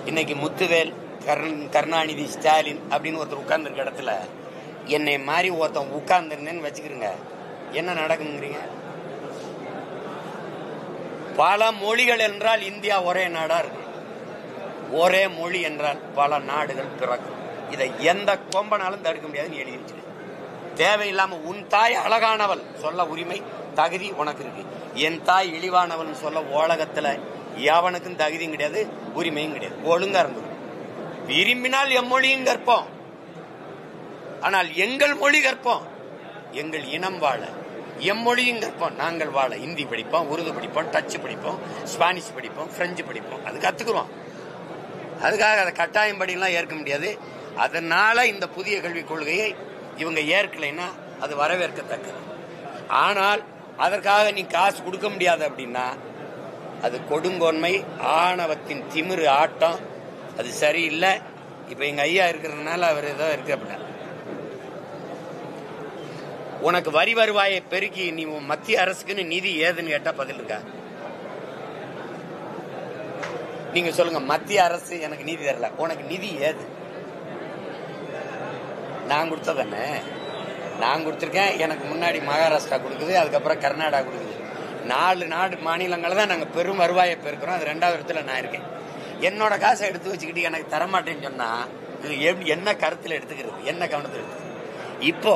இன்னைக்கு முத்துவேல், கருணாநிதி, ஸ்டாலின் அப்படின்னு ஒருத்தர் உட்கார்ந்துருக்க இடத்துல என்னை மாதிரி ஒருத்தன் உட்கார்ந்துருந்தேன்னு வச்சுக்கிறீங்க, என்ன நடக்குங்கிறீங்க? பல மொழிகள் என்றால் இந்தியா ஒரே நாடா இருக்கு. ஒரே மொழி என்றால் பல நாடுகள் பிறக்கும். இதை எந்த கொம்பனாலும் தடுக்க முடியாதுன்னு எழுதி வச்சிரு. தேவையில்லாம உன் தாய் அழகானவள் சொல்ல உரிமை, தகுதி உனக்கு இருக்கு. என் தாய் இழிவானவள் சொல்ல உலகத்துல எவனுக்கும் தகுதியும் கிடையாது, உரிமையும் கிடையாது. ஒழுங்கா இருந்தது. விரும்பினால் எம்மொழியும் கற்போம், ஆனால் எங்கள் மொழி கற்போம். எங்கள் இனம் வாழ எம்மொழியும் கற்போம். நாங்கள் வாழ இந்தி படிப்போம், உருது படிப்போம், டச்சு படிப்போம், ஸ்பானிஷ் படிப்போம், பிரெஞ்சு படிப்போம். அது கத்துக்கிறோம். அதுக்காக அதை கட்டாயம் படிலாம் ஏற்க முடியாது. அதனால இந்த புதிய கல்விக் கொள்கையை இவங்க ஏற்கலைன்னா அது வரவேற்கத்தக்கது. ஆனால் அதற்காக நீ காசு கொடுக்க முடியாது அப்படின்னா அது கொடுங்கோன்மை, ஆணவத்தின் திமிரு ஆட்டம். அது சரியில்லை. இப்ப எங்க ஐயா இருக்கிறதுனால அவர் ஏதோ இருக்க. உனக்கு வரி வருவாயை பெருக்கி நீ மத்திய அரசுக்குன்னு நிதி ஏதுன்னு கேட்டா பதில் இருக்கா? நீங்க சொல்லுங்க, மத்திய அரசு எனக்கு நிதி தரல, உனக்கு நிதி ஏது? நான் கொடுத்ததானே, நான் கொடுத்துருக்கேன். எனக்கு முன்னாடி மகாராஷ்டிரா கொடுக்குது, அதுக்கப்புறம் கர்நாடகா கொடுக்குது. 4 மாநிலங்களை தான் நாங்கள் பெரும் வருவாயை பெருக்கிறோம். அது 2வது இடத்துல நான் இருக்கேன். என்னோட காசை எடுத்து வச்சுக்கிட்டு எனக்கு தரமாட்டேன்னு சொன்னா இது என்ன கருத்தில் எடுத்துக்கிறது, என்ன கவனத்தில் எடுத்துக்கிறது? இப்போ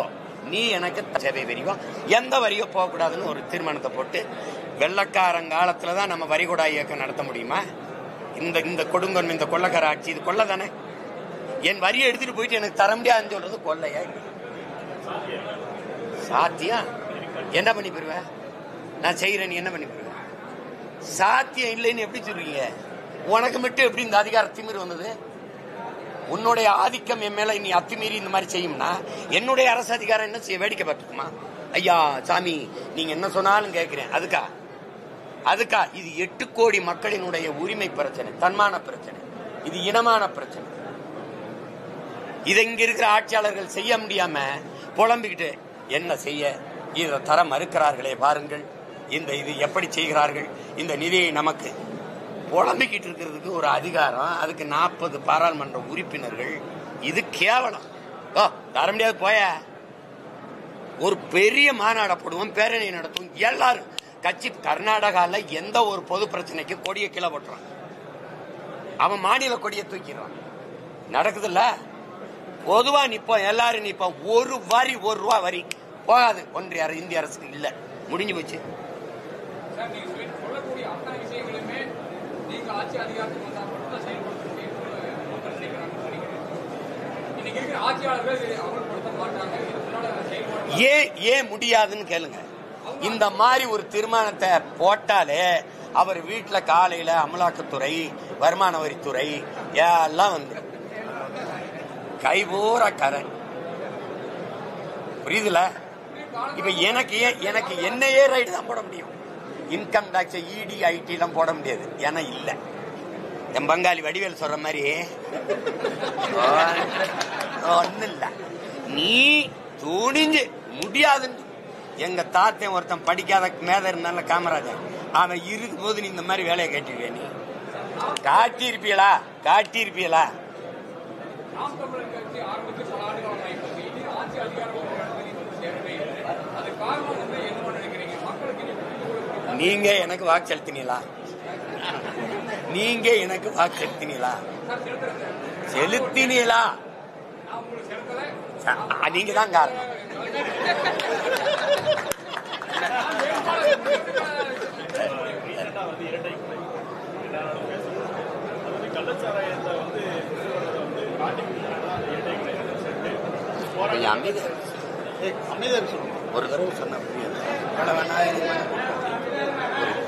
நீ எனக்கு சேவை வரியோ எந்த வரியோ போகக்கூடாதுன்னு ஒரு தீர்மானத்தை போட்டு, வெள்ளக்காரங்காலத்துல தான் நம்ம வரிகொடா இயக்கம் நடத்த முடியுமா? இந்த கொடுங்கொன்மை, இந்த கொள்ளக்கார ஆட்சி, இது கொள்ளை தானே. என் வரியை எடுத்துட்டு போயிட்டு எனக்கு தர முடியாதுன்னு சொல்றது கொள்ளையா? சாத்தியம் என்ன பண்ணி போயிருவேன்? நான் செய்யறேன், என்ன பண்ணி போயிருவேன்? சாத்தியம் இல்லைன்னு எப்படி சொல்றீங்க? உனக்கு மட்டும் எப்படி இந்த அதிகார திமிரு வந்தது? உன்னுடைய ஆதிக்கம் என் மேல நீ அத்துமீறி இந்த மாதிரி செய்யும்னா என்னுடைய அரசு அதிகாரம் என்ன செய்ய? வேடிக்கை பார்த்துக்குமா? ஐயா சாமி நீங்க என்ன சொன்னாலும் கேட்கிறேன். அதுக்கா இது 8 கோடி மக்களினுடைய உரிமை பிரச்சனை, தன்மான பிரச்சனை, இது இனமான பிரச்சனை. இதை இங்க இருக்கிற ஆட்சியாளர்கள் செய்ய முடியாம புலம்பிக்கிட்டு என்ன செய்ய, இதை தர மறுக்கிறார்களே பாருங்கள், இது எப்படி செய்கிறார்கள், இந்த நிதியை நமக்கு புலம்பிக்கிட்டு இருக்கிறதுக்கு ஒரு அதிகாரம், அதுக்கு 40 பாராளுமன்ற உறுப்பினர்கள். இது கேவலம். தர முடியாது போய. ஒரு பெரிய மாநாட போடுவோம், பேரணி நடத்தும், எல்லாரும் கட்சி. கர்நாடகால எந்த ஒரு பொது பிரச்சனைக்கு கொடியை கீழே போட்டுறான், அவன் மாநில கொடியை தூக்கிடுறான். நடக்குதுல்ல? பொதுவா நிப்போம், எல்லாரும் நிப்போம். ஒரு வரி, ₹1 வரி போகாது ஒன்றிய இந்திய அரசுக்கு. இல்ல, முடிஞ்சு போச்சு. ஏன் முடியாதுன்னு கேளுங்க. இந்த மாதிரி ஒரு தீர்மானத்தை போட்டாலே அவர் வீட்டுல காலையில அமலாக்கத்துறை, வருமான வரித்துறை எல்லாம் வந்துடும். கைபூரா கரண். புரியுதுல? இப்ப எனக்கு என்னையே ரைடு தான் போட முடியும். இன்கம் டாக்ஸ், இடி, ஐடி எல்லாம் போட முடியாது. ஏன்னா இல்ல. என் பங்காளி வடிவேல் சொல்ற மாதிரி ஒண்ணு இல்ல. நீ துணிஞ்சு முடியாதுன்னு. எங்க தாத்தன் ஒருத்தன் படிக்காத மேத இருந்தால காமராஜர், அவன் இருக்கும் போது நீ இந்த மாதிரி வேலையை கேட்டிருக்க. நீ காட்டியிருப்பீங்களா? நீங்க எனக்கு வாக்கு செலுத்தினீங்களா? நீங்க தான் காரணம். ஒரு தடவை சொன்ன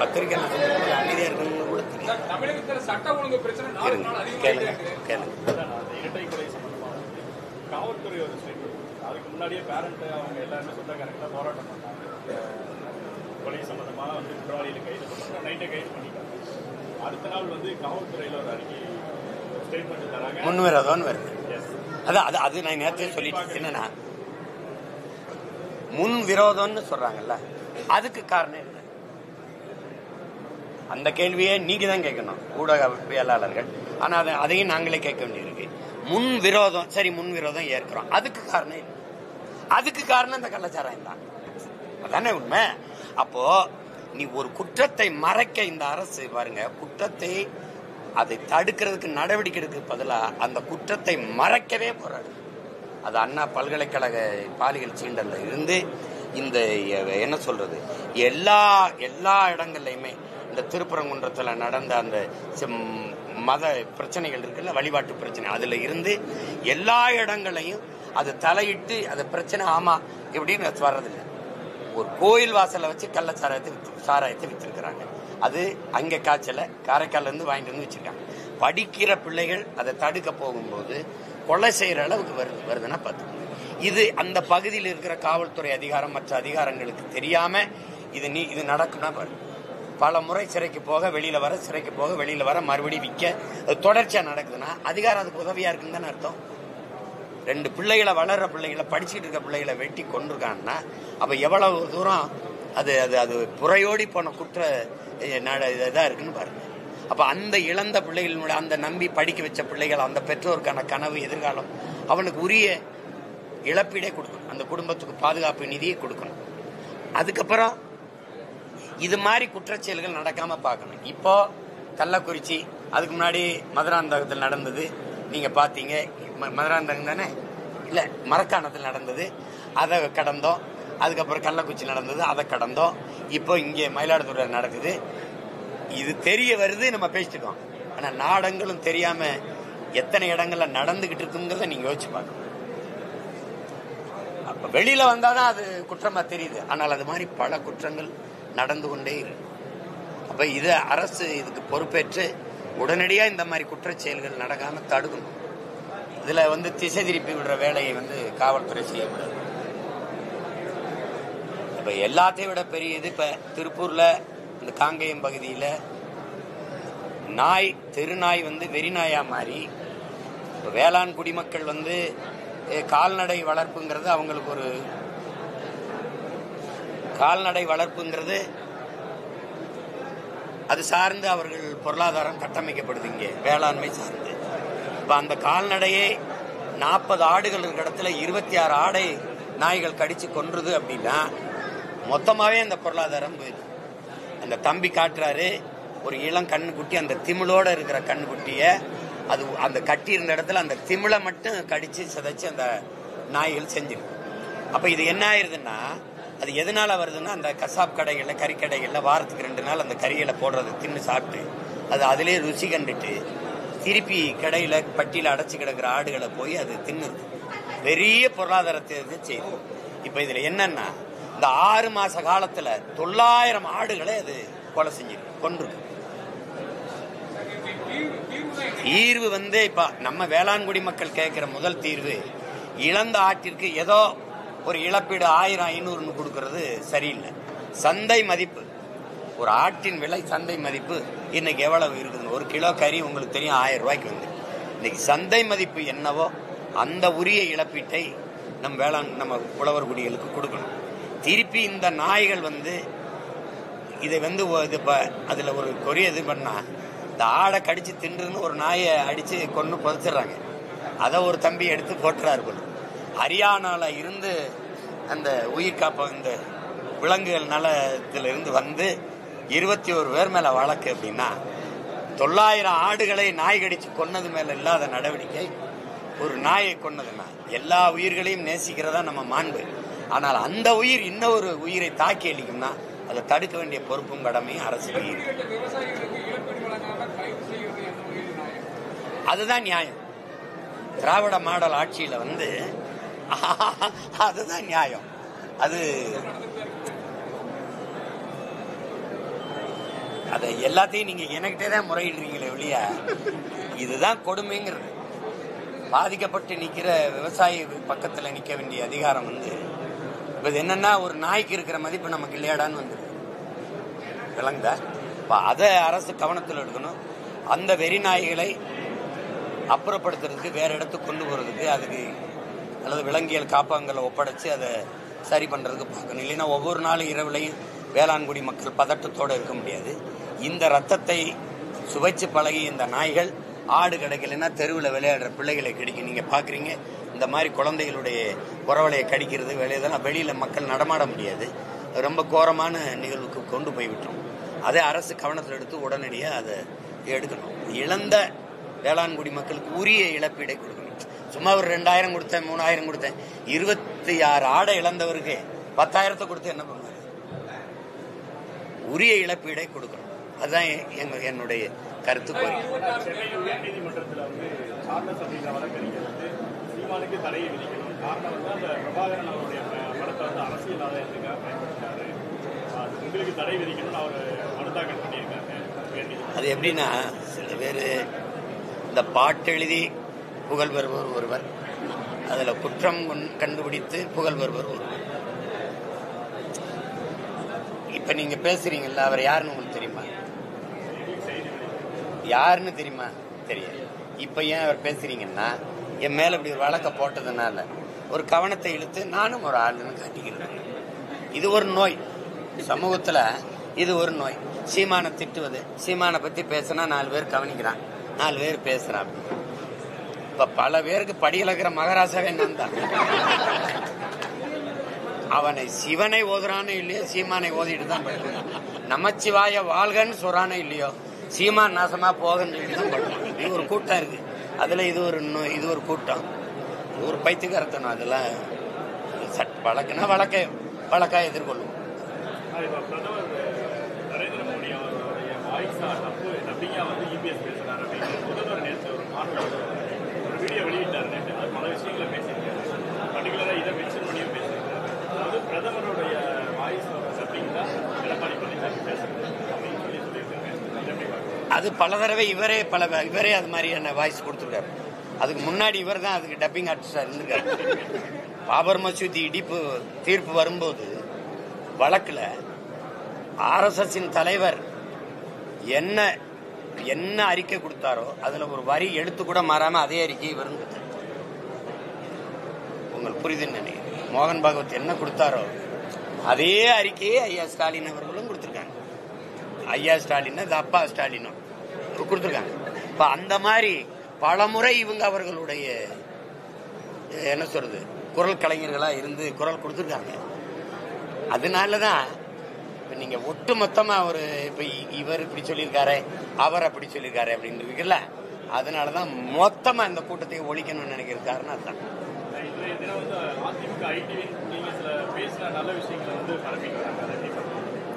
பத்திரிகை அமைதியா இருக்கணும்னு கூட காவல்துறை ஒரு ஸ்டேட்மெண்ட். அதுக்கு முன்னாடியே பேரண்ட் அவங்க எல்லாருமே சொந்தக்காரங்க போராட்டம் பண்ணாங்க. கொலை சம்பந்தமாக குற்றவாளிகளை கைது பண்ணாங்க. நைட்டே கைது பண்ணிட்டாங்க. அடுத்த நாள் காவல்துறையில் ஒரு அறிக்கை ஸ்டேட்மெண்ட் தராங்க. முன்விரோதம்னு வருது. அது நான் நேரத்தையே சொல்லிட்டு என்னன்னா, முன் விரோதம்னு சொல்றாங்கல்ல, அதுக்கு காரணம் என்ன? அந்த கேள்வியே நீங்க தான் கேட்கணும், ஊடகவியலாளர்கள். ஆனா அதையும் நாங்களே கேட்க வேண்டியிருக்கு. முன் விரோதம், சரி முன் விரோதம் ஏற்கிறோம், அதுக்கு காரணம் இல்லை. அதுக்கு காரணம் இந்த கள்ளச்சாராயம் தான், அதானே உண்மை. அப்போ நீ ஒரு குற்றத்தை மறைக்க இந்த அரசு பாருங்க, குற்றத்தை அதை தடுக்கிறதுக்கு நடவடிக்கை எடுக்க பதிலா அந்த குற்றத்தை மறைக்கவே போறாரு. அது அண்ணா பல்கலைக்கழக பாலியல் சீண்டல்ல இருந்து இந்த என்ன சொல்றது, எல்லா இடங்கள்லயுமே இந்த திருப்பரங்குன்றத்துல நடந்த அந்த மத பிரச்சனைகள் இருக்குல்ல, வழிபாட்டு பிரச்சனை, அதுல இருந்து எல்லா இடங்களையும் அது தலையிட்டு அது பிரச்சனை ஆமா எப்படின்னு வர்றதில்லை. ஒரு கோயில் வாசலை வச்சு கள்ள சாராயத்தை வித்திருக்கிறாங்க. அது அங்க காய்ச்சல காரைக்கால்ல இருந்து வாங்கிட்டு வந்து வச்சிருக்காங்க. படிக்கிற பிள்ளைகள் அதை தடுக்க போகும்போது கொலை செய்யற அளவுக்கு வருதுன்னா பார்த்து, இது அந்த பகுதியில் இருக்கிற காவல்துறை அதிகாரம் மற்ற அதிகாரங்களுக்கு தெரியாம இது நடக்கும்னா பாரு. பல முறை சிறைக்கு போக வெளியில வர, சிறைக்கு போக வெளியில வர, மறுபடியும் விற்க, அது தொடர்ச்சியா நடக்குதுன்னா அதிகாரம் அதுக்கு உதவியா இருக்குன்னு தானே அர்த்தம். 2 பிள்ளைகளை, வளர்ற பிள்ளைகளை, படிச்சுட்டு இருக்க பிள்ளைகளை வெட்டி கொண்டிருக்காங்கன்னா அப்ப எவ்வளவு தூரம் அது அது அது புறையோடி போன குற்ற இதா இருக்குன்னு பாருங்க. அப்ப அந்த இழந்த பிள்ளைகளுடைய, அந்த நம்பி படிக்க வச்ச பிள்ளைகள், அந்த பெற்றோருக்கான கனவு எதிர்காலம், அவனுக்கு உரிய இழப்பீடே கொடுக்கணும், அந்த குடும்பத்துக்கு பாதுகாப்பு நிதியை கொடுக்கணும். அதுக்கப்புறம் இது மாதிரி குற்றச்செயல்கள் நடக்காம பார்க்கணும். இப்போ கள்ளக்குறிச்சி, அதுக்கு முன்னாடி மதுராந்தகத்தில் நடந்தது நீங்க பாத்தீங்க, மதுராந்தகம் தானே இல்ல மரக்காணத்தில் நடந்தது, அதை கடந்தோம். அதுக்கப்புறம் கள்ளக்குறிச்சி நடந்தது, அதை கடந்தோம். இப்போ இங்கே மயிலாடுதுறை நடக்குது. இது தெரிய வருது, நம்ம பேசிட்டுக்கோம். ஆனா நாடங்களும் தெரியாம எத்தனை இடங்கள்ல நடந்துகிட்டு இருக்குங்கிறத நீங்க யோசிச்சு பார்க்கணும். அப்ப வெளியில வந்தாதான் அது குற்றமா தெரியுது. ஆனால் அது மாதிரி பல குற்றங்கள் நடந்து கொண்டே இருக்கு. அப்ப இது அரசு இதுக்கு பொறுப்பேற்று உடனடியா இந்த மாதிரி குற்ற செயல்கள் நடக்காம தடுக்கணும். இதுல திசை திருப்பி விடுற வேலையை காவல்துறை செய்யக்கூடாது. இப்ப எல்லாத்தையும் விட பெரிய இது, இப்ப திருப்பூர்ல இந்த காங்கேயம் பகுதியில நாய், தெருநாய் வெறிநாயா மாறி, இப்ப வேளாண் குடிமக்கள் கால்நடை வளர்ப்புங்கிறது அவங்களுக்கு ஒரு கால்நடை வளர்ப்புங்கிறது அது சார்ந்து அவர்கள் பொருளாதாரம் கட்டமைக்கப்படுது. இங்கே வேளாண்மை சார்ந்து இப்ப அந்த கால்நடையை 40 ஆடுகள் இருக்கிற இடத்துல 26 ஆடை நாய்கள் கடிச்சு கொன்றுது அப்படின்னா மொத்தமாவே அந்த பொருளாதாரம் போயிடுது. அந்த தம்பி காட்டுறாரு, ஒரு இளம் கண்ணுக்குட்டி, அந்த திமிழோட இருக்கிற கண்ணுக்குட்டிய அது அந்த கட்டி இருந்த இடத்துல அந்த திமிழை மட்டும் கடிச்சு சிதைச்சு அந்த நாய்கள் செஞ்சிருக்கு. அப்ப இது என்ன ஆயிருதுன்னா, அது எதனால வருதுன்னா, அந்த கசாப் கடைகள்ல, கறிக்கடைகள்ல வாரத்துக்கு 2 நாள் அந்த கறிகளை போடுறது தின்னு சாப்பிட்டு அது அதிலே ருசி கண்டுட்டு திருப்பி கடையில பட்டியல அடைச்சு கிடக்கிற ஆடுகளை போய் அது தின்னுது. பெரிய பொருளாதாரத்தை செய்யுது. இப்ப இதுல என்னன்னா, இந்த 6 மாச காலத்துல 900 ஆடுகளை அது கொலை செஞ்சிருக்கு, கொண்டிருக்கு. தீர்வு இப்ப நம்ம வேளாண்குடி மக்கள் கேட்கிற முதல் தீர்வு, இழந்த ஆட்டிற்கு ஏதோ ஒரு இழப்பீடு 1000-500 கொடுக்கறது சரியில்லை. சந்தை மதிப்பு, ஒரு ஆட்டின் விலை சந்தை மதிப்பு இன்னைக்கு எவ்வளவு இருக்குது? 1 கிலோ கறி உங்களுக்கு தெரியும் 1000 ரூபாய்க்கு இன்னைக்கு சந்தை மதிப்பு என்னவோ அந்த உரிய இழப்பீட்டை நம்ம உழவர் குடிகளுக்கு கொடுக்கணும். திருப்பி இந்த நாய்கள் இதை அதுல ஒரு கொரிய இது பண்ணா, இந்த ஆடை கடிச்சு தின்றுன்னு ஒரு நாயை அடிச்சு கொண்டு புதைச்சிடுறாங்க. அதை ஒரு தம்பி எடுத்து போட்டுறாரு போல. ஹரியானால இருந்து அந்த உயிர் காப்ப இந்த விலங்குகள் நலத்துல இருந்து 21 பேர் மேல வழக்கு அப்படின்னா, 900 ஆடுகளை நாய் கடிச்சு கொன்னது மேல இல்லாத நடவடிக்கை ஒரு நாயை கொன்னதுன்னா, எல்லா உயிர்களையும் நேசிக்கிறதா நம்ம மாண்பு. ஆனால் அந்த உயிர் இன்னொரு உயிரை தாக்கி அளிக்கும்னா அதை தடுக்க வேண்டிய பொறுப்பும் கடமையும் அரசுக்கு. அதுதான் நியாயம். திராவிட மாடல் ஆட்சியில அதுதான் நியாயம். அது அதை எல்லாத்தையும் நீங்க எனக்கிட்டே தான் முறையிடுறீங்களே ஒழிய, இதுதான் கொடுமைங்கிறது. பாதிக்கப்பட்டு நிக்கிற விவசாயி பக்கத்துல நிக்க வேண்டிய அதிகாரம் இப்ப என்னன்னா, ஒரு நாய்க்கு இருக்கிற மதிப்பு நமக்கு இல்லையாடான்னு விளங்குதா? அதை அரசு கவனத்தில் எடுக்கணும். அந்த வெறி நாய்களை அப்புறப்படுத்துறதுக்கு, வேற இடத்துக்கு கொண்டு போறதுக்கு, அதுக்கு அல்லது விலங்கியல் காப்பகங்களை ஒப்படைச்சு அதை சரி பண்றதுக்கு பார்க்கணும். இல்லைன்னா ஒவ்வொரு நாளும் இரவுலையும் வேளாண்குடி மக்கள் பதட்டத்தோடு இருக்க முடியாது. இந்த ரத்தத்தை சுவைச்சு பழகி இந்த நாய்கள் ஆடு கிடைக்கலன்னா தெருவில் விளையாடுற பிள்ளைகளை கிடைக்கும். நீங்க பாக்குறீங்க இந்த மாதிரி குழந்தைகளுடைய குறவலையை கடிக்கிறது இதெல்லாம் வெளியில மக்கள் நடமாட முடியாது. ரொம்ப கோரமான நிகழ்வுக்கு கொண்டு போய் விட்டுரும். அதை அரசு கவனத்தில் எடுத்து உடனடியாக அதை எடுக்கணும். இழந்த வேளாண்குடி மக்களுக்கு உரிய இழப்பீடை கொடுக்கணும். சும்மா ஒரு 2000 கொடுத்தேன் 3000 கொடுத்தேன் 26 ஆடை இழந்தவருக்கு 10,000 கொடுத்து என்ன பண்ணுவாரு? உரிய இழப்பீடை கொடுக்கணும். அதுதான் என்னுடைய கருத்து. நீதிமன்றத்தில் வந்து சார்லஸ் அப்படிங்கிற வழக்கறிஞர் வந்து சீமானுக்கு தடையை விதிக்கணும். காரணம் வந்து அந்த பிரபாகரன் அவருடைய படத்தை வந்து அரசியல் ஆதாயத்துக்காக பயன்படுத்தினாரு. உங்களுக்கு தடை விதிக்கணும்னு அவர் மனு தாக்கல் பண்ணியிருக்காங்க. அது எப்படின்னா, சில பேர் இந்த பாட்டு எழுதி புகழ் பெறுபவர் ஒருவர், அதுல குற்றம் கண்டுபிடித்து புகழ் பெறுபவர் ஒருவர். இப்ப நீங்க பேசுறீங்கல்ல, அவர் யாருன்னு உங்களுக்கு தெரியுமா? யாருன்னு தெரியுமா? தெரியாது. இப்ப ஏன் அவர் பேசுறீங்கன்னா, என் மேல இப்படி ஒரு வழக்க போட்டதுனால ஒரு கவனத்தை இழுத்து நானும் ஒரு ஆளுன்னு காட்டிக்கிறேன். இது ஒரு நோய் சமூகத்துல, இது ஒரு நோய். சீமானை திட்டுவது, சீமானை பத்தி பேசினா 4 பேர் கவனிக்கிறான், 4 பேர் பேசுறான். இப்ப பல பேருக்கு படியிலக்கிற மகாராசாவே நான் தான். அவனை சிவனை ஓதுறானோ இல்லையோ, சீமானை ஓதிட்டு தான் படிக்கிறான். நமச்சிவாய வாழ்கன்னு சொல்றானோ இல்லையோ, சீமான் நாசமா போகன்னு தான் படிக்கிறான். இது ஒரு கூட்டம் இருக்கு. அதுல இது ஒரு கூட்டம், ஒரு பைத்தியக்காரத்தனம். அதெல்லாம் வழக்குனா வழக்கா எதிர்கொள்ளும். பிரதமர் நரேந்திர மோடி அவருடைய வாய்ஸ் நம்பிக்கையா வந்து இபிஎஸ் பேசுறாரு அப்படின்னு முதல்வர் நேற்று ஒரு காணொலி ஒரு வீடியோ வெளியிட்டார். நேற்று அது பல விஷயங்களை பேசியிருக்காரு. பர்டிகுலரா இதை மென்ஷன் பண்ணியும் பேசியிருக்காரு. அதாவது பிரதமருடைய வாய்ஸ் நம்பிக்கை எடப்பாடி பழனிசாமி பேசுறது அப்படின்னு சொல்லியிருக்காங்க. அது பல தடவை இவரே அது மாதிரியான வாய்ஸ் கொடுத்துருக்காரு. அதுக்கு முன்னாடி இவர் தான் அதுக்கு டப்பிங் ஆர்டிஸ்டா இருந்திருக்காரு. பாபர் மசூதி இடிப்பு தீர்ப்பு வரும்போது வழக்குல RSS தலைவர் என்ன அறிக்கை கொடுத்தாரோ அதுல ஒரு வரி எடுத்து கூட மாறாம அதே அறிக்கை இவர் உங்களுக்கு புரியுதுன்னு நினைக்கிறேன். மோகன் பாகவத் என்ன கொடுத்தாரோ அதே அறிக்கையை ஐயா ஸ்டாலின் அவர்களும் கொடுத்திருக்காங்க. ஐயா ஸ்டாலின் அப்பா ஸ்டாலினும் கொடுத்திருக்காங்க. இப்ப அந்த மாதிரி பலமுறை இவங்க அவர்களுடைய என்ன சொல்றது குரல் கலைஞர்களா இருந்து குரல் கொடுத்திருக்காங்க. அதனாலதான் இப்ப நீங்க ஒட்டு மொத்தமா இப்ப இவர் இப்படி சொல்லியிருக்காரு, அவர் அப்படி சொல்லியிருக்காரு அப்படின்னு இருக்குல்ல, அதனாலதான் மொத்தமா இந்த கூட்டத்தை ஒழிக்கணும்னு நினைக்கிற காரணம் அதுதான்.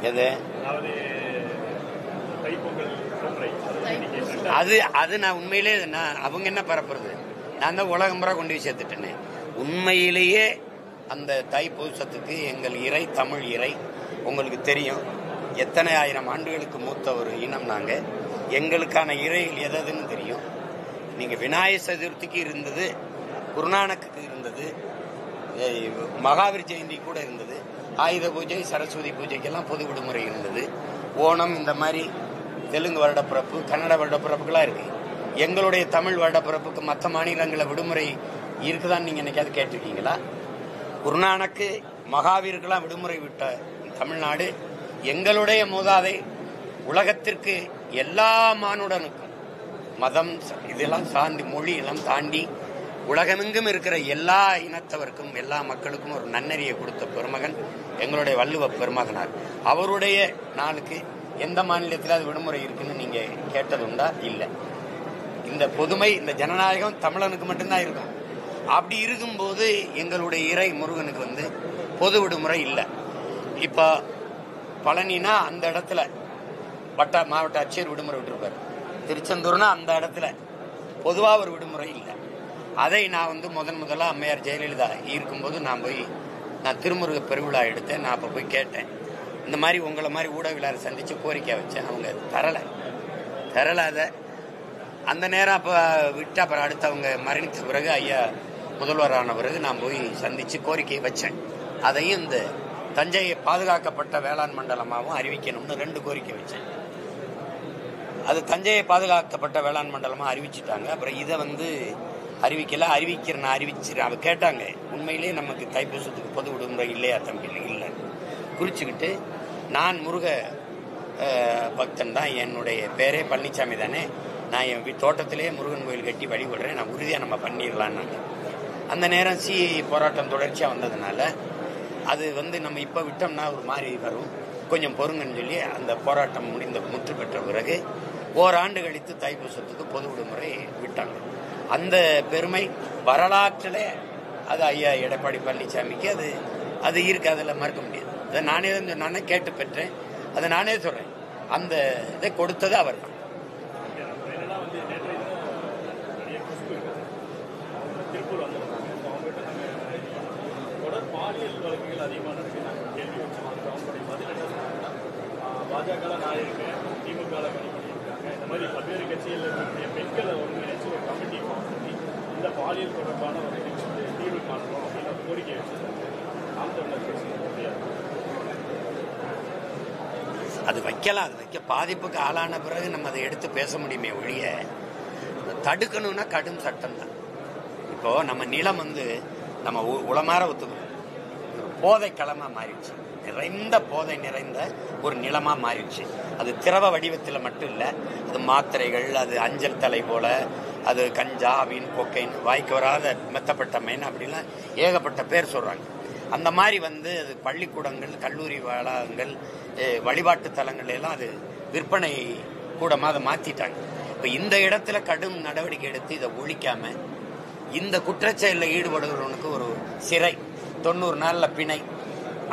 எது அது நான் உண்மையிலே அவங்க என்ன பரப்புறது, நான் தான் உலகம் முறை கொண்டு போய் சேர்த்துட்டேனே. உண்மையிலேயே அந்த தைப்பூசத்துக்கு எங்கள் இறை தமிழ் இறை உங்களுக்கு தெரியும். எத்தனை ஆயிரம் ஆண்டுகளுக்கு மூத்த ஒரு இனம் நாங்க. எங்களுக்கான இறைகள் எதுன்னு தெரியும். நீங்க விநாயகர் சதுர்த்திக்கு இருந்தது, குருநானக்கு இருந்தது, மகாவீர் ஜெயந்தி கூட இருந்தது, ஆயுத பூஜை சரஸ்வதி பூஜைக்கெல்லாம் பொது விடுமுறை இருந்தது. ஓணம் இந்த மாதிரி தெலுங்கு வருடப்பிறப்பு கன்னட வருடப்பிறப்புகளா இருக்கு. எங்களுடைய தமிழ் வருடப்பிறப்புக்கு மற்ற மாநிலங்கள விடுமுறை இருக்குதான்னு நீங்க என்னைக்காவது கேட்டிருக்கீங்களா? குருநானக்கு மகாவீருக்கெல்லாம் விடுமுறை விட்ட தமிழ்நாடு எங்களுடைய மூதாதை உலகத்திற்கு எல்லா மானுடனுக்கும் மதம் இதெல்லாம் சார்ந்து மொழி எல்லாம் தாண்டி உலகமெங்கும் இருக்கிற எல்லா இனத்தவருக்கும் எல்லா மக்களுக்கும் ஒரு நன்னறியை கொடுத்த பெருமகன் எங்களுடைய வள்ளுவ பெருமகனார். அவருடைய நாளுக்கு எந்த மாநிலத்தில் அது விடுமுறை இருக்குன்னு நீங்க கேட்டது உண்டா? இல்லை. இந்த பொதுமை இந்த ஜனநாயகம் தமிழனுக்கு மட்டும்தான் இருக்கும். அப்படி இருக்கும்போது எங்களுடைய இறை முருகனுக்கு பொது விடுமுறை இல்லை. இப்ப பழனினா அந்த இடத்துல மாவட்ட ஆட்சியர் விடுமுறை விட்டுருப்பாரு. திருச்செந்தூர்னா அந்த இடத்துல பொதுவா ஒரு விடுமுறை இல்லை. அதை நான் முதலா அம்மையார் ஜெயலலிதா இருக்கும்போது நான் திருமுருக பெருவிழா எடுத்தேன். நான் அப்ப போய் கேட்டேன், இந்த மாதிரி உங்களை மாதிரி ஊடகவியலாளர் சந்திச்சு கோரிக்கை வச்சேன். அவங்க தரல அதை அந்த நேரம் அப்ப விட்டு அப்புறம் அடுத்தவங்க மரணித்த பிறகு ஐயா முதல்வரான பிறகு நான் போய் சந்திச்சு கோரிக்கையை வச்சேன். அதையும் இந்த தஞ்சையை பாதுகாக்கப்பட்ட வேளாண் மண்டலமாகவும் அறிவிக்கணும்னு 2 கோரிக்கை வச்சேன். அது தஞ்சையை பாதுகாக்கப்பட்ட வேளாண் மண்டலமா அறிவிச்சுட்டாங்க. அப்புறம் இதை அறிவிக்கிறேன் அவ கேட்டாங்க, உண்மையிலேயே நமக்கு தைப்பூசத்துக்கு பொது விடுமுறை இல்லையா தம்பி? இல்லை குறிச்சுக்கிட்டு நான் முருக பக்தன் தான். என்னுடைய பேரே பழனிசாமி தானே, நான் என் தோட்டத்திலேயே முருகன் கோயில் கட்டி வழிபடுறேன், நான் உறுதியாக நம்ம பண்ணிடலான்னாங்க. அந்த நேரம் போராட்டம் தொடர்ச்சியாக வந்ததுனால அது நம்ம இப்போ விட்டோம்னா ஒரு மாதிரி வரும், கொஞ்சம் பொறுங்கன்னு சொல்லி அந்த போராட்டம் முற்று பெற்ற பிறகு ஓராண்டு கழித்து தைப்பூசத்துக்கு பொது விடுமுறை விட்டாங்க. அந்த பெருமை வரலாற்றில் அது ஐயா எடப்பாடி பழனிசாமிக்கு அது இருக்கு, அதில் மறுக்க முடியாது. அதை நானே கேட்டு பெற்றேன், அதை நானே சொல்றேன். அந்த இதை கொடுத்தது அவர் தான். பாலியல் வழக்குகள் அதிகமாக நடக்குது. நாங்கள் கேள்வி வச்சோம், அவங்களுடைய பதில் என்ன சொன்னாங்கன்னா, பாஜக நான் இருக்கேன், திமுக கணி பண்ணியிருக்காங்க, இந்த மாதிரி பல்வேறு கட்சியில் இருக்கக்கூடிய பெண்களை ஒருங்கிணைச்சு ஒரு கமிட்டி ஃபார்ம் பண்ணி இந்த பாலியல் தொடர்பான ஒரு தீர்வு காணணும் அப்படின்னு ஒரு கோரிக்கை வச்சிருக்காங்க. நாம் தமிழர் கட்சி முடியாது, அது வைக்கலாம். அது வைக்க பாதிப்புக்கு ஆளான பிறகு நம்ம அதை எடுத்து பேச முடியுமே ஒழிய தடுக்கணும்னா கடும் சட்டம் தான். இப்போ நம்ம நிலம் நம்ம உளமாற ஒத்துக்கணும், போதை களமா மாறிடுச்சு, போதை நிறைந்த ஒரு நிலமா மாறிடுச்சு. அது திரவ வடிவத்தில் மட்டும் இல்லை, அது மாத்திரைகள், அது அஞ்சல் தலை போல, அது கஞ்சா, அவின், கொக்கைன், வாய்க்கு வராத மெத்தப்பட்ட மைன், அப்படிலாம் ஏகப்பட்ட பேர் சொல்றாங்க. அந்த மாதிரி அது பள்ளிக்கூடங்கள், கல்லூரி வளாகங்கள், வழிபாட்டு தலங்கள் எல்லாம் அது விற்பனை கூடமா அதை மாத்திட்டாங்க. இப்ப இந்த இடத்துல கடும் நடவடிக்கை எடுத்து இதை ஒழிக்காம இந்த குற்றச்செயலில் ஈடுபடுகிறவனுக்கு ஒரு சிறை 90 நாள்ல பிணை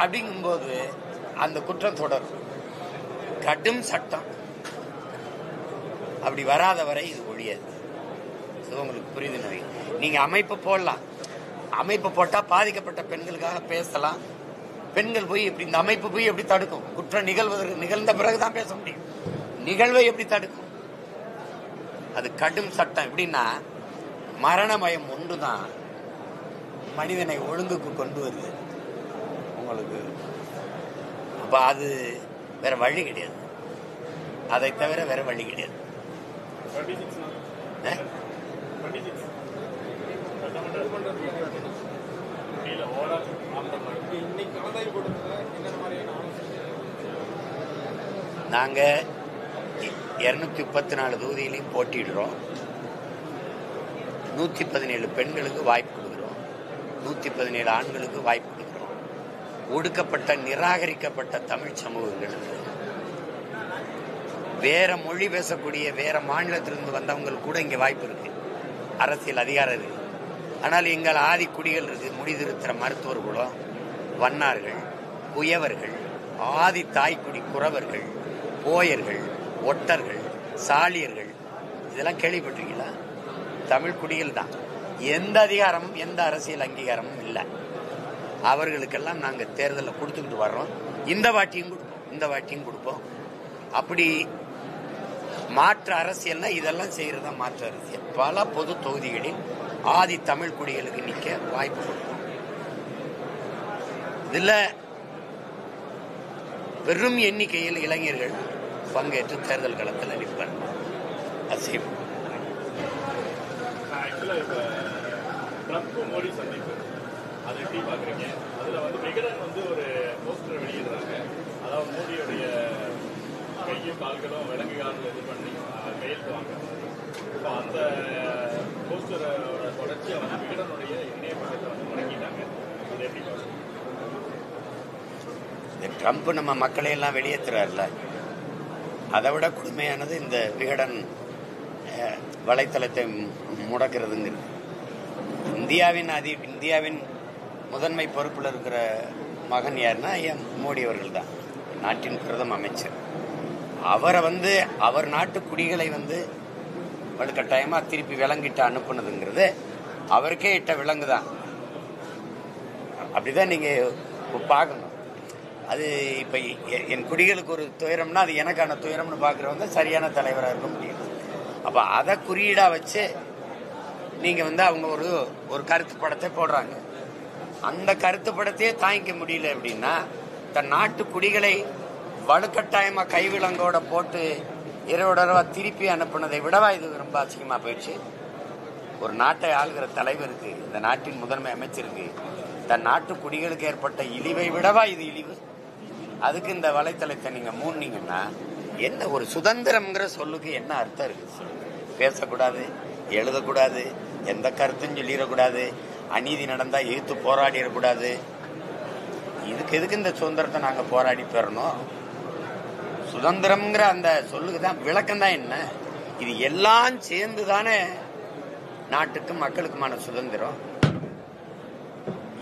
அப்படிங்கும்போது அந்த குற்றம் தொடரும். கடும் சட்டம் அப்படி வராத வரை இது ஒழியாது. உங்களுக்கு புரியுது? நீங்க அமைப்பு போடலாம், அமைப்பு போட்டா பாதிக்கப்பட்ட பெண்களுக்காக பேசலாம். பெண்கள் போய் எப்படி இந்த அமைப்பு போய் எப்படி தடுக்கும்? குற்றம் நிகழ்ந்த பிறகுதான் பேச முடியும். நிகழ்வை எப்படி தடுக்கும்? அது கடும் சட்டம். எப்படின்னா மரண பயம் ஒன்றுதான் மனிதனை ஒழுங்குக்கு கொண்டு வருது உங்களுக்கு. அப்ப அது வேற வழி கிடையாது, அதை தவிர வேற வழி கிடையாது. நாங்க 234 தொகுதியிலையும் போட்டியிடுறோம். 117 பெண்களுக்கு வாய்ப்பு கொடுக்கிறோம், 117 ஆண்களுக்கு வாய்ப்பு கொடுக்கிறோம். ஒடுக்கப்பட்ட நிராகரிக்கப்பட்ட தமிழ் சமூகங்களுக்கு, வேற மொழி பேசக்கூடிய வேற மாநிலத்திலிருந்து வந்தவங்களுக்கு கூட இங்க வாய்ப்பு இருக்கு, அரசியல் அதிகாரம் இருக்கு. ஆனால் எங்கள் ஆதி குடிகள் இருக்கு, முடிதிருத்துற மருத்துவர்களும், வண்ணார்கள், குயவர்கள், ஆதி தாய்க்குடி குறவர்கள், போயர்கள், ஒட்டர்கள், சாலியர்கள், இதெல்லாம் கேள்விப்பட்டிருக்கீங்களா? தமிழ் குடிகள் தான். எந்த அதிகாரமும் எந்த அரசியல் அங்கீகாரமும் இல்லை. அவர்களுக்கெல்லாம் நாங்கள் தேர்தலில் கொடுத்துக்கிட்டு வர்றோம். இந்த வாட்டியும் கொடுப்போம். அப்படி மாற்று அரசியல்னா இதெல்லாம் செய்யறதா மாற்று அரசியல். பல பொது தொகுதிகளில் ஆதி தமிழ் குடிகளுக்கு நிக்க வாய்ப்பு கொடுப்போம். இதுல வெறும் எண்ணிக்கையில் இளைஞர்கள் பங்கேற்று தேர்தல் களத்தில் நிற்பார். அசைவம் ட்ரம்ப் மோடி சந்திப்பு அதை எப்படி பாக்குறீங்க? அதுல விகடன் ஒரு போஸ்டர் வெளியிடுறாங்க. அதாவது மோடியுடைய கையும் கால்களும் விலங்கு காலில் இது பண்ணி கையெழுத்து வாங்க. இப்போ அந்த போஸ்டரோட தொடர்ச்சியா விகடனுடைய இணைய பக்கத்தை முடங்கிட்டாங்க. அதை எப்படி பாக்குறீங்க? ட்ரம்ப் நம்ம மக்களை எல்லாம் வெளியேற்றுறாருல, அதை விட கொடுமையானது இந்த விகடன் வலைத்தளத்தை முடக்கிறதுங்கிறது. இந்தியாவின் முதன்மை பொறுப்பில் இருக்கிற மகன் யாருன்னா மோடி அவர்கள் தான், நாட்டின் பிரதம அமைச்சர். அவரை அவர் நாட்டு குடிகளை வலுக்கட்டாயமா திருப்பி விலங்கிட்டு அனுப்புனதுங்கிறது அவருக்கே இட்ட விலங்கு தான். அப்படிதான் நீங்க பார்க்கணும். அது இப்ப என் குடிகளுக்கு ஒரு துயரம்னா அது எனக்கான துயரம்னு பாக்குறவங்க சரியான தலைவராக இருக்க முடியும். அப்ப அதை குறியீடா வச்சு நீங்க அவங்க ஒரு கருத்து படத்தை போடுறாங்க. அந்த கருத்து படத்தையே தாங்கிக்க முடியல அப்படின்னா தன் நாட்டு குடிகளை வலுக்கட்டாயமா கைவிலங்கோட போட்டு இரவு திருப்பி அனுப்புனதை விடவா இது ரொம்ப அசிங்கமா போயிடுச்சு. ஒரு நாட்டை ஆளுகிற தலைவருக்கு, இந்த நாட்டின் முதன்மை அமைச்சருக்கு தன் நாட்டு குடிகளுக்கு ஏற்பட்ட இழிவை விடவா இது இழிவு? அதுக்கு இந்த வலைத்தளத்தை நீங்க மூடினீங்கன்னா என்ன ஒரு சுதந்திரம்ங்கிற சொல்லுக்கு என்ன அர்த்தம் இருக்கு? பேசக்கூடாது, எழுதக்கூடாது, எந்த கருத்தும் சொல்லிடக்கூடாது, அநீதி நடந்தா எதிர்த்து போராடிடக்கூடாது. இதுக்கு எதுக்கு இந்த சுதந்திரத்தை நாங்க போராடி பெறணும்? சுதந்திரம்ங்கிற அந்த சொல்லுக்கு தான் விளக்கம் தான் என்ன? இது எல்லாம் சேர்ந்து தானே நாட்டுக்கும் மக்களுக்குமான சுதந்திரம்.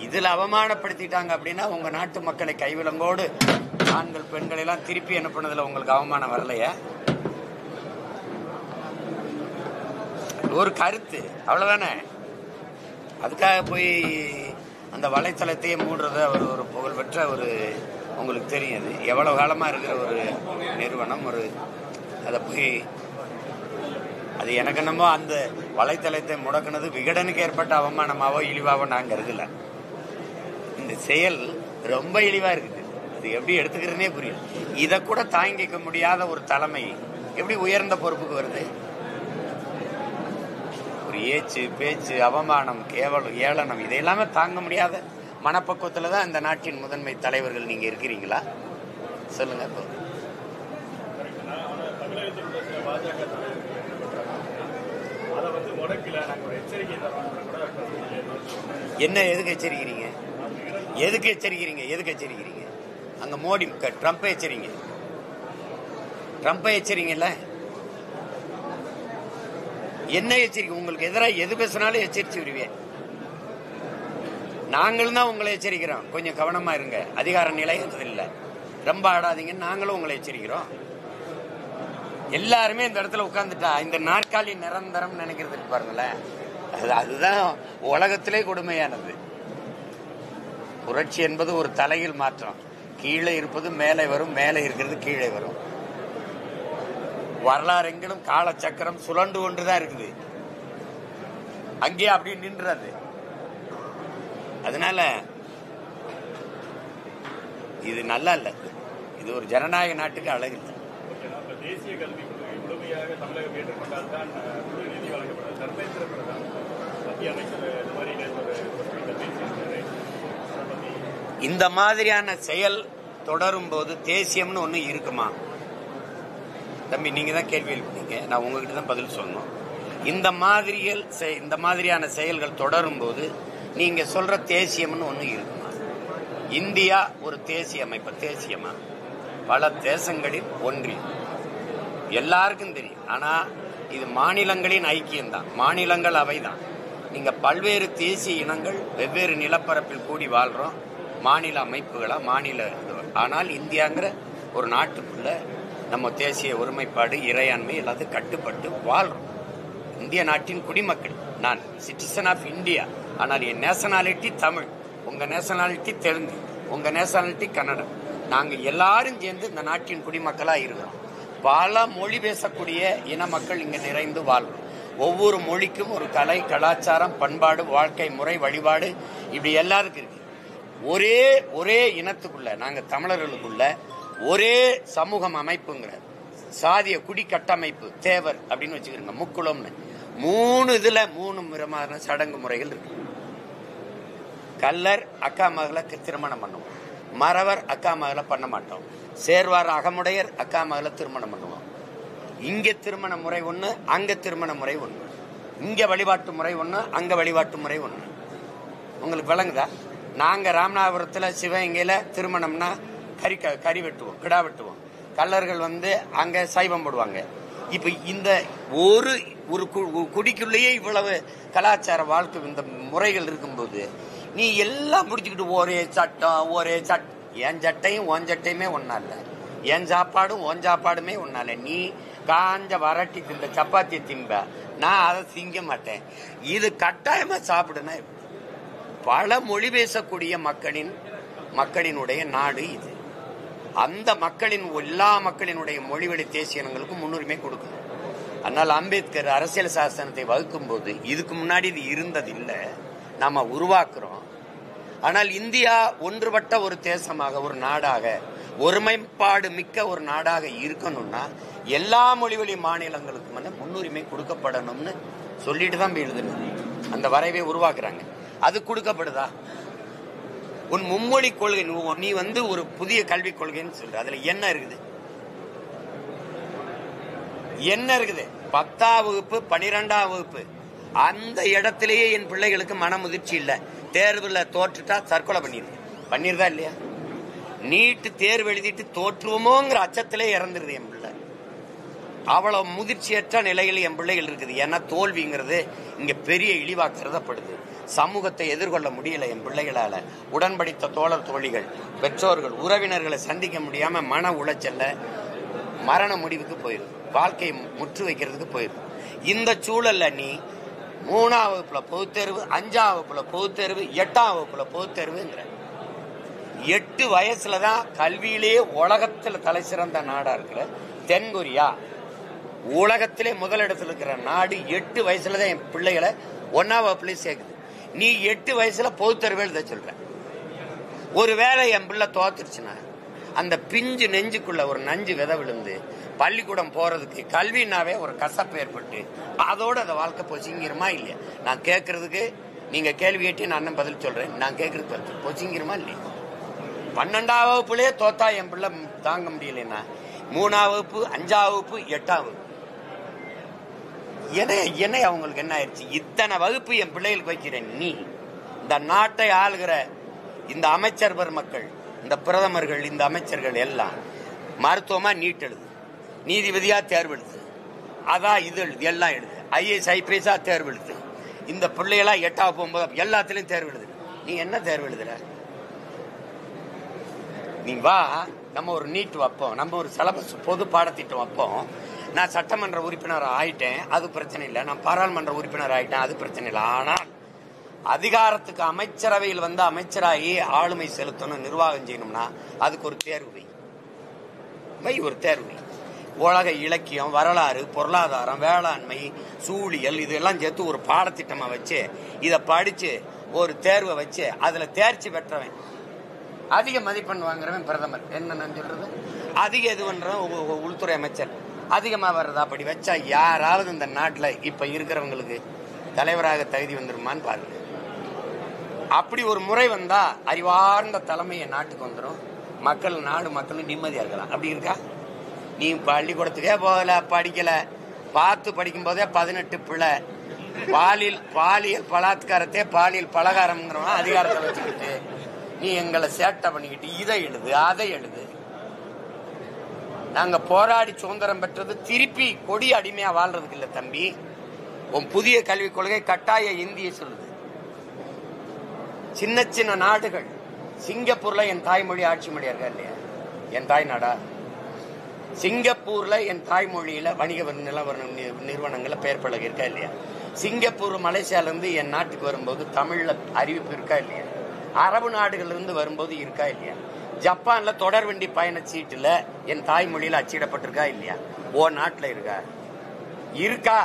இதுல அவமானப்படுத்திட்டாங்க அப்படின்னா உங்க நாட்டு மக்களை கைவிலங்கோடு ஆண்கள் பெண்கள் எல்லாம் திருப்பி அனுப்புனதுல உங்களுக்கு அவமானம் வரலையா? ஒரு கருத்து அவ்வளவுதானே. அதுக்காக போய் அந்த வலைத்தளத்தையே மூடுறது அவர் ஒரு புகழ்பெற்ற ஒரு, உங்களுக்கு தெரியுது எவ்வளவு காலமா இருக்கிற ஒரு நிறுவனம், ஒரு அதை போய் அது எனக்கு என்னமோ அந்த வலைத்தளத்தை முடக்கினது விகடனுக்கு ஏற்பட்ட அவமானமாவோ இழிவாவோ நான் கருதல. இந்த செயல் ரொம்ப இழிவா இருக்குது. இது எப்படி எடுத்துக்கிறதுனே புரியல. இதை கூட தாங்கிக்க முடியாத ஒரு தலைமை எப்படி உயர்ந்த பொறுப்புக்கு வருது? ஒரு ஏச்சு பேச்சு அவமானம் கேவலம் ஏளனம் இதையெல்லாமே தாங்க முடியாத மனப்பக்குவத்துல தான் இந்த நாட்டின் முதன்மை தலைவர்கள் நீங்க இருக்கிறீங்களா? சொல்லுங்க. என்ன எதுக்கு எச்சரிக்கிறீங்க? எதுக்கு எச்சரிக்கிறீங்க? எதுக்கு எச்சரிக்கிறீங்க? அங்க மோடி ட்ரம்ப் எச்சரிங்க. ட்ரம்ப் எச்சரிங்கல்ல. என்ன எச்சரிக்கை? உங்களுக்கு எதிராக எது பேசினாலும் எச்சரிச்சு விடுவேன். நாங்களும் தான் உங்களை எச்சரிக்கிறோம், கொஞ்சம் கவனமா இருங்க, அதிகார நிலையது இல்லை, ரொம்ப ஆடாதீங்கன்னு நாங்களும் உங்களை எச்சரிக்கிறோம். எல்லாருமே இந்த இடத்துல உட்கார்ந்துட்டா இந்த நாற்காலி நிரந்தரம் நினைக்கிறது பாருங்களேன். அதுதான் உலகத்திலே கொடுமையானது. புரட்சி என்பது ஒரு தலையில் மாற்றம். கீழே இருப்பது மேலே வரும், மேலே இருக்கிறது கீழே வரும். வரலாறு எங்கிலும் காலச்சக்கரம் சுழண்டு கொண்டுதான் இருக்குது, அங்கே அப்படி நின்றது. அதனால இது நல்லா இல்ல. இது ஒரு ஜனநாயக நாட்டுக்கு அழகு இல்லை. தேசிய கல்வி முழுமையாக தமிழகம் ஏற்றுக்கொண்டால்தான் நீதி வழங்கப்படும். தர்மேந்திர பிரதான் மத்திய அமைச்சர் இந்த மாதிரியான செயல் தொடரும் போது தேசியம்னு ஒண்ணு இருக்குமா? தம்பி நீங்க தான் கேள்வி எழுப்பினீங்க, நான் உங்ககிட்ட தான் பதில் சொல்லணும். இந்த மாதிரியான செயல்கள் தொடரும் போது நீங்க சொல்ற தேசியம்னு ஒண்ணு இருக்குமா? இந்தியா ஒரு தேசிய அமைப்பு, தேசியமா பல தேசங்களில் ஒன்றியம் எல்லாருக்கும் தெரியும். ஆனா இது மாநிலங்களின் ஐக்கியம்தான், மாநிலங்கள் அவைதான். நீங்க பல்வேறு தேசிய இனங்கள் வெவ்வேறு நிலப்பரப்பில் கூடி வாழ்றோம், மாநில அமைப்புகளா மாநில. ஆனால் இந்தியாங்கிற ஒரு நாட்டுக்குள்ள நம்ம தேசிய ஒருமைப்பாடு இறையாண்மை எல்லாத்தையும் கட்டுப்பட்டு வாழ்றோம். இந்திய நாட்டின் குடிமக்கள், நான் சிட்டிசன் ஆஃப் இந்தியா. ஆனால் என் நேஷனாலிட்டி தமிழ், உங்க நேஷனாலிட்டி தெலுங்கு, உங்க நேஷனாலிட்டி கன்னடம். நாங்க எல்லாரும் சேர்ந்து இந்த நாட்டின் குடிமக்களா இருக்கிறோம். பல மொழி பேசக்கூடிய இன மக்கள் இங்க நிறைந்து வாழ்றோம். ஒவ்வொரு மொழிக்கும் ஒரு கலை, கலாச்சாரம், பண்பாடு, வாழ்க்கை முறை, வழிபாடு இப்படி எல்லாருக்கும் இருக்கு. ஒரே இனத்துக்குள்ள, நாங்க தமிழர்களுக்குள்ள ஒரே சமூகம் அமைப்புங்கிற சாதிய குடி கட்டமைப்பு தேவர் அப்படின்னு வச்சுக்கிறோங்க. முக்குளம்னு 3 இதுல 3 விதமான சடங்கு முறைகள் இருக்கு. கல்லர் அக்கா மகளை திருமணம் பண்ணுவோம், மறவர் அக்கா மகளை பண்ண மாட்டோம், சேர்வார் அகமுடையர் அக்கா மகளை திருமணம் பண்ணுவோம். இங்க திருமண முறை ஒண்ணு, அங்க திருமண முறை ஒண்ணு. இங்க வழிபாட்டு முறை ஒண்ணு, அங்க வழிபாட்டு முறை ஒண்ணு. உங்களுக்கு விளங்குதா? நாங்க ராமநாதபுரத்துல சிவகங்கையில திருமணம்னா கறி வெட்டுவோம், கிடா வெட்டுவோம். கல்லர்கள் அங்க சைவம் போடுவாங்க. இப்ப இந்த ஒரு குடிக்குள்ளேயே இவ்வளவு கலாச்சார வாழ்க்கை இந்த முறைகள் இருக்கும்போது நீ எல்லாம் பிடிச்சுக்கிட்டு ஒரே சட்டம். என் சட்டையும் உன் சட்டையுமே ஒன்னா இல்ல, என் சாப்பாடும் உன் சாப்பாடுமே ஒன்னா இல்ல. நீ காஞ்ச வரட்டி திம்ப சப்பாத்தி திம்ப, நான் அதை திங்க மாட்டேன். இது கட்டாயமா சாப்பிடுனா. பல மொழி பேசக்கூடிய மக்களினுடைய நாடு இது. அந்த எல்லா மக்களினுடைய மொழிவழி தேசிய இனங்களுக்கும் முன்னுரிமை கொடுக்கணும். அதனால அம்பேத்கர் அரசியல் சாசனத்தை வகுக்கும் போது இதுக்கு முன்னாடி இது இருந்ததில்லை, நாம உருவாக்குறோம். ஆனால் இந்தியா ஒன்றுபட்ட ஒரு தேசமாக, ஒரு நாடாக, ஒருமைப்பாடு மிக்க ஒரு நாடாக இருக்கணும்னா எல்லா மொழிவழி மாநிலங்களுக்கும் முன்னுரிமை கொடுக்கப்படணும்னு சொல்லிட்டு தான் எழுதுனது. அந்த வரைவை உருவாக்குறாங்க. அது கொடுக்கப்படுதா? உன் மும்மொழி கொள்கை, நீ ஒரு புதிய கல்விக் கொள்கைன்னு சொல்ற, அதுல என்ன இருக்குது? என்ன இருக்குது? 10ஆம் வகுப்பு 12ஆம் வகுப்பு அந்த இடத்திலேயே என் பிள்ளைகளுக்கு மனமுதிர்ச்சி இல்லை. தேர்வுல தோற்றுட்டா தற்கொலை பண்ணிருதா இல்லையா? நீட்டு தேர்வு எழுதிட்டு தோற்றுவோமோங்கிற அச்சத்திலே இறந்துருது என் பிள்ளை. அவ்வளவு முதிர்ச்சியற்ற நிலையில் என் பிள்ளைகள் இருக்குது. ஏன்னா தோல்விங்கிறது இங்க பெரிய இழிவா கருதப்படுது. சமூகத்தை எதிர்கொள்ள முடியல என் பிள்ளைகளால. உடன்படித்த தோழர் தோழிகள், பெற்றோர்கள், உறவினர்களை சந்திக்க முடியாம மன உளைச்சல்ல மரண முடிவுக்கு போயிடும். வாழ்க்கையை முற்று வைக்கிறதுக்கு போயிடும். இந்த சூழல்ல நீ 3ஆம் வகுப்புல பொதுத் தேர்வு, 5ஆம் வகுப்புல பொதுத் தேர்வு, 8ஆம் வகுப்புல பொதுத் தேர்வுங்கிற 8 வயசுலதான் கல்வியிலேயே உலகத்துல தலை சிறந்த நாடா இருக்கிற தென்கொரியா, உலகத்திலே முதலிடத்தில் இருக்கிற நாடு 8 வயசுலதான் என் பிள்ளைகளை 1ஆம் வகுப்புலயே சேர்க்குது. நீ 8 வயசுல பொதுத் தேர்வு எழுத சொல்ற. ஒருவேளை என் பிள்ளை தோத்துருச்சுன்னா அந்த பிஞ்சு நெஞ்சுக்குள்ள ஒரு நஞ்சு விதை விழுந்து பள்ளிக்கூடம் போறதுக்கு கல்வினாவே ஒரு கசப்பு ஏற்பட்டு அதோட அந்த வாழ்க்கை பொசிங்கிருமா இல்லையா? நான் கேட்கறதுக்கு நீங்க கேள்வி கேட்டு நான் அண்ணன் பதில் சொல்றேன். நான் கேட்கறது பொசிங்கிருமா இல்லையா? 12ஆம் வகுப்புலயே தோத்தா என் பிள்ளை தாங்க முடியலன்னா 3ஆம் வகுப்பு, 5ஆம் வகுப்பு, 8ஆம் வகுப்பு என்ன அவங்களுக்கு என்ன ஆயிடுச்சு? இத்தனை வகுப்பு என் பிள்ளைகளுக்கு வைக்கிறேன். நீ இந்த நாட்டை ஆளுகிற இந்த அமைச்சர் பெருமக்கள், இந்த பிரதமர்கள், இந்த அமைச்சர்கள் எல்லாம் மருத்துவமா நீட் எழுது, நீதிபதியா தேர்வு எழுது, அதான் இது எழுது, எல்லாம் எழுது, IAS IPS தேர்வு எழுது. இந்த பிள்ளைகளா 8ஆவது 9 எல்லாத்திலையும் தேர்வு எழுது. நீ என்ன தேர்வு எழுதுற? நீ வா, நம்ம ஒரு நீட் வைப்போம், நம்ம ஒரு சிலபஸ் பொது பாடத்திட்டம் வைப்போம். நான் சட்டமன்ற உறுப்பினர் ஆயிட்டேன், அது பிரச்சனை இல்லை. நான் பாராளுமன்ற உறுப்பினர் ஆயிட்டேன், அது பிரச்சனை இல்லை. ஆனால் அதிகாரத்துக்கு அமைச்சரவையில் வந்து அமைச்சராகி ஆளுமை செலுத்தணும், நிர்வாகம் செய்யணும்னா அதுக்கு ஒரு தேர்வு வை, ஒரு தேர்வு வை. உலக இலக்கியம், வரலாறு, பொருளாதாரம், வேளாண்மை, சூழியல் இதெல்லாம் சேர்த்து ஒரு பாடத்திட்டமா வச்சு இதை படிச்சு ஒரு தேர்வை வச்சு அதுல தேர்ச்சி பெற்றவன் அதிக மதிப்பெண் வாங்குறவன் பிரதமர். என்ன நான் சொல்றது? அதிக இது பண்றவன் உள்துறை அமைச்சர் அதிகமா வர்றதா? அப்படி வச்சா யாராவது இந்த நாட்டுல இப்ப இருக்கிறவங்களுக்கு தலைவராக தகுதி வந்துருமான்னு பாருங்க. அப்படி ஒரு முறை வந்தா அறிவார்ந்த தலைமையை நாட்டுக்கு வந்துடும். நாடு மக்கள் நிம்மதியா இருக்கலாம். அப்படி இருக்கா? நீ பள்ளிக்கூடத்துக்கே போகல, படிக்கல, பார்த்து படிக்கும் போதே 18 பிள்ளை, பாலியல் பலாத்காரத்தே பாலியல் பலகாரம்ங்கிறவன் அதிகாரத்தை வச்சுக்கிட்டு நீ எங்களை சேட்டை பண்ணிக்கிட்டு இதை எழுது, அதை எழுது. நாங்க போராடி சுதந்திரம் பெற்றது திருப்பி கொடி அடிமையா வாழ்றதுக்கு இல்ல தம்பி. உன் புதிய கல்விக் கொள்கை கட்டாய இந்திய சொல்லுது. சின்ன சின்ன நாடுகள், சிங்கப்பூர்ல என் தாய்மொழி ஆட்சி மொழியா இருக்கா இல்லையா? என் தாய் நாடா சிங்கப்பூர்ல என் தாய்மொழியில வணிக நிறுவனங்கள்ல பெயர் பலகை இருக்கா இல்லையா? சிங்கப்பூர் மலேசியால இருந்து என் நாட்டுக்கு வரும்போது தமிழ்ல அறிவிப்பு இருக்கா இல்லையா? அரபு நாடுகள்ல இருந்து வரும்போது இருக்கா இல்லையா? ஜப்பான்ல தொடர்வண்டி பயண சீட்டுல என் தாய்மொழியில அச்சிடப்பட்டிருக்கா இல்லையா? ஓ நாட்டுல இருக்கா?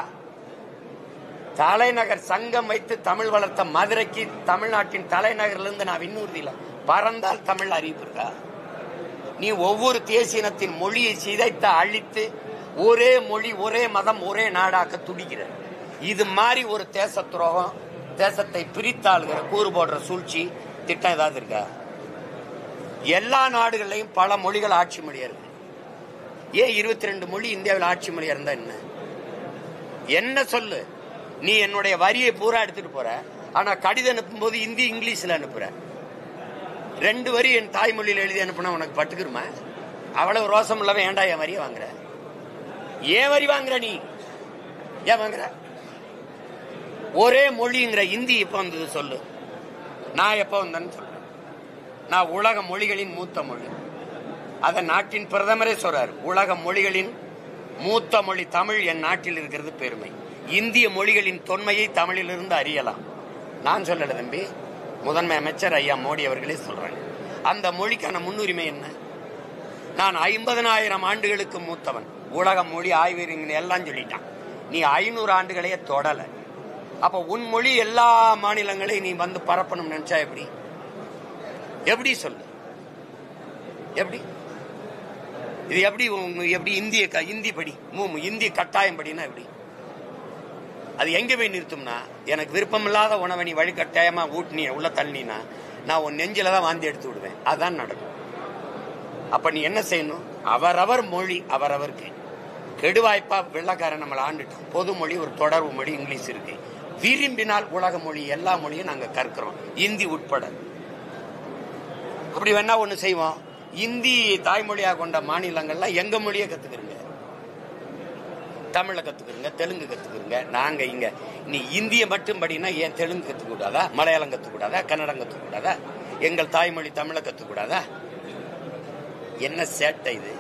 தலைநகர் சங்கம் வைத்து தமிழ் வளர்த்த மதுரைக்கு தமிழ்நாட்டின் தலைநகர்ல இருந்து நான் விண்ணூர்தியில பறந்தால் தமிழ் அறிவிப்பு இருக்கா? நீ ஒவ்வொரு தேசியனத்தின் மொழியை சிதைத்து அழித்து ஒரே மொழி, ஒரே மதம், ஒரே நாடாக்க துடிக்கிற. இது மாதிரி ஒரு தேச துரோகம், தேசத்தை பிரித்தாளுகிற கூறு போடுற சூழ்ச்சி திட்டம் ஏதாவது இருக்கா? எல்லா நாடுகள்லையும் பல மொழிகள் ஆட்சி மொழியா இருக்கு. ஏன் 22 மொழி இந்தியாவில் ஆட்சி மொழியா இருந்தா என்ன சொல்லு? நீ என்னுடைய வரியை பூரா எடுத்துட்டு போற, ஆனா கடிதம் அனுப்பும் போது இந்தி இங்கிலீஷ்ல அனுப்புற. 2 வரி என் தாய்மொழியில் எழுதி அனுப்புனா உனக்கு பட்டுக்குருமா? அவ்வளவு ரோசம் இல்லாம ஏண்டா என் வரியை வாங்குற? ஏன் வரி வாங்குற? நீ ஏன் வாங்குற? ஒரே மொழிங்கிற இந்தி எப்ப வந்தது சொல்லு? நான் எப்ப வந்தேன்னு சொல்றேன். நான் உலக மொழிகளின் மூத்த மொழி. அத நாட்டின் பிரதமரே சொல்றாரு. உலக மொழிகளின் மூத்த மொழி தமிழ் என் நாட்டில் இருக்கிறது பெருமை. இந்திய மொழிகளின் தொன்மையை தமிழிலிருந்து அறியலாம். நான் சொல்லல தம்பி, முதன்மை அமைச்சர் ஐயா மோடி அவர்களே சொல்றாங்க. அந்த மொழிக்கான முன்னுரிமை என்ன? நான் 50,000 ஆண்டுகளுக்கு மூத்தவன், உலக மொழி ஆய்வறிஞர் எல்லாம் சொல்லிட்டான். நீ 500 ஆண்டுகளையே தொடல. அப்ப உன் மொழி எல்லா மாநிலங்களையும் நீ வந்து பரப்பணும் நினைச்சா எப்படி சொல்லு? எப்படி இது எப்படி இந்தி படி, இந்திய கட்டாயம் படினா எப்படி? அது எங்க போய் நிறுத்தும்னா, எனக்கு விருப்பம் இல்லாத உணவை நீ வழிகட்டாயமா ஊட்டினிய உள்ள தள்ளினா நான் உன் நெஞ்சில தான் வாந்தி எடுத்து விடுவேன். அதான் நடக்கும். அப்ப நீ என்ன செய்யணும்? அவரவர் மொழி அவரவருக்கு. கெடுவாய்ப்பா வெள்ளக்காரன் நம்மளை ஆண்டுட்டோம். பொது மொழி ஒரு தொடர்பு மொழி இங்கிலீஷ் இருக்கு. விரும்பினால் உலக மொழி எல்லா மொழியும் நாங்க கற்கிறோம், இந்தி உட்பட. அப்படி வேணா ஒண்ணு செய்வோம், இந்தி தாய்மொழியாக கொண்ட மாநிலங்கள்லாம் எங்க மொழியை கத்துக்கிறீங்க, தமிழை கத்துக்கிறீங்க, தெலுங்கு கத்துக்கிறீங்க. நாங்க இங்க நீ இந்திய மட்டும் படினா ஏன் தெலுங்கு கத்துக்கூடாதா, மலையாளம் கத்துக்கூடாதா, கன்னடம் கத்துக்கூடாதா, எங்கள் தாய்மொழி தமிழை கத்துக்கூடாதா? என்ன சேட்டை இது?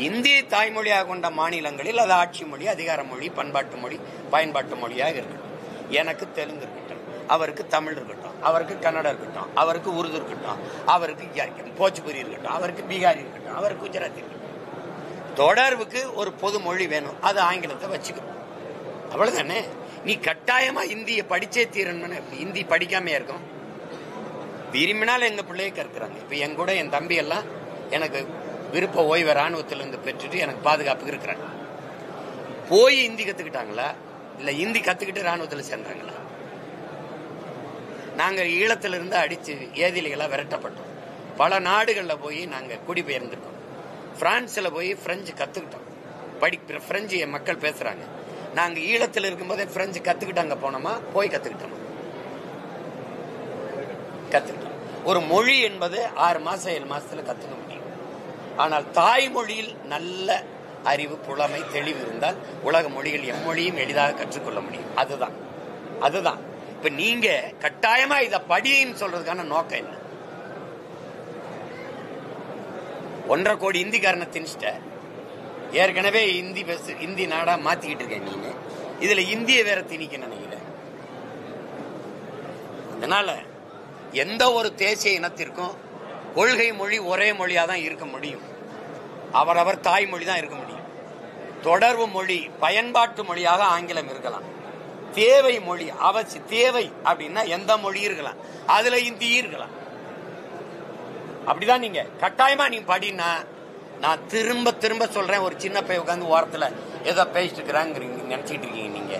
இந்திய தாய்மொழியாக கொண்ட மாநிலங்களில் அது ஆட்சி மொழி, அதிகார மொழி, பண்பாட்டு மொழி, பயன்பாட்டு மொழியாக இருக்கட்டும். எனக்கு தெலுங்கு இருக்கட்டும், அவருக்கு தமிழ் இருக்கட்டும், அவருக்கு கன்னடம் இருக்கட்டும், அவருக்கு உருது இருக்கட்டும், அவருக்கு போச்சுபுரி இருக்கட்டும், அவருக்கு பீகாரி இருக்கட்டும், அவருக்கு குஜராத்தி இருக்கட்டும். தொடர்புக்கு ஒரு பொது மொழி வேணும், அது ஆங்கிலத்தை வச்சுக்கணும். அவ்வளவுதானே. நீ கட்டாயமா இந்திய படிச்சே தீரணும்னு இந்தி படிக்காம இருக்கும். விரும்பினால் எங்க பிள்ளைய கற்கிறாங்க. இப்ப என் கூட என் தம்பி எல்லாம் எனக்கு விருப்ப ஓய்வு ராணுவத்திலிருந்து பெற்றுட்டு எனக்கு பாதுகாப்புக்கு இருக்கிறாங்க. போய் இந்தி கத்துக்கிட்டாங்களா இல்ல இந்தி கத்துக்கிட்டு ராணுவத்தில் சேர்ந்தாங்களா? நாங்க ஈழத்திலிருந்து அடிச்சு ஏதிலிகளா விரட்டப்பட்டோம். பல நாடுகள்ல போய் நாங்க குடிபெயர்ந்திருக்கோம். பிரான்ஸ்ல போய் பிரெஞ்சு கத்துக்கிட்டோம். பிரெஞ்சு என் மக்கள் பேசுறாங்க. நாங்க ஈழத்தில் இருக்கும்போதே பிரெஞ்சு கத்துக்கிட்டாங்க. போனோமா, போய் கத்துக்கிட்டோமா? கத்துக்கிட்டோம். ஒரு மொழி என்பது 6 மாசம் 7 மாசத்துல கத்துக்க முடியும். ஆனால் தாய்மொழியில் நல்ல அறிவு, புலமை, தெளிவு இருந்தால் உலக மொழிகள் எம்மொழியும் எளிதாக கற்றுக்கொள்ள முடியும். அதுதான் இப்ப நீங்க கட்டாயமா இத படின்னு சொல்றதுக்கான நோக்கம் என்ன? 1.5 கோடி இந்திக்காரனை திணிச்சிட்ட. ஏற்கனவே இந்தி நாடா மாத்திக்கிட்டு இருக்கேன் நீங்க, இதுல இந்திய வேற திணிக்க நினைக்கிறேன். அதனால எந்த ஒரு தேசிய இனத்திற்கும் கொள்கை மொழி ஒரே மொழியா தான் இருக்க முடியும். அவரவர் தாய்மொழி தான் இருக்க முடியும். தொடர்பு மொழி, பயன்பாட்டு மொழியாக ஆங்கிலம் இருக்கலாம். தேவை மொழி அவசியம், தேவை அப்படின்னா எந்த மொழி இருக்கலாம், அதுல இந்தி இருக்கலாம். அப்படிதான் நீங்க கட்டாயமா நீ படினா, நான் திரும்ப திரும்ப சொல்றேன், ஒரு சின்ன பையன் உட்காந்து ஓரத்துல ஏதோ பேசிட்டு இருக்கிறாங்க நினைச்சிட்டு இருக்கீங்க நீங்க.